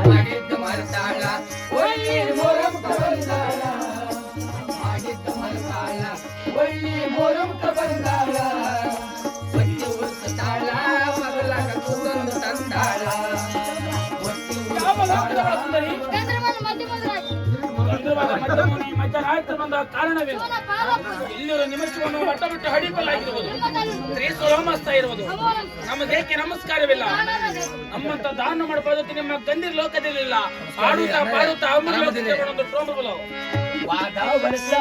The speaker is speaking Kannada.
ಮಾಡಿದ್ದು ಮರತಾಳ ಒಳ್ಳೆ ಮೊರಂ ಬಂದಾಳ ಮಾಡಿದ್ದು ಮರತಾಳ ಒಳ್ಳೆ ಮೊರಂ ಬಂದಾಳ ಒತ್ತಿ ಉಳಿಸ್ತಾಳ ಮಗಲಾಗ ಕೂದಲು ತಂದಾಳ ಕಾರಣವೇನು ಇಲ್ಲಿರೋ ನಿಮಿಷವನ್ನು ಮಟ್ಟ ಬಿಟ್ಟು ಹಡಿಪಲ್ಲಾಗಿರುವುದು ಶ್ರೀ ಇರುವುದು ನಮಗೇಕೆ ನಮಸ್ಕಾರವಿಲ್ಲ ನಮ್ಮಂತ ದಾನ ಮಾಡೋ ಪದ್ಧತಿ ನಿಮ್ಮ ಗಂದಿರ ಲೋಕದಲ್ಲಿಲ್ಲ ಆಡುತ್ತಾ ಪಾಡುತ್ತಾ ಅಮೃತ ಲೋಕಕ್ಕೆ ಒಂದು ಟೋಮಗಳು ವಾದ ವರ್ಷ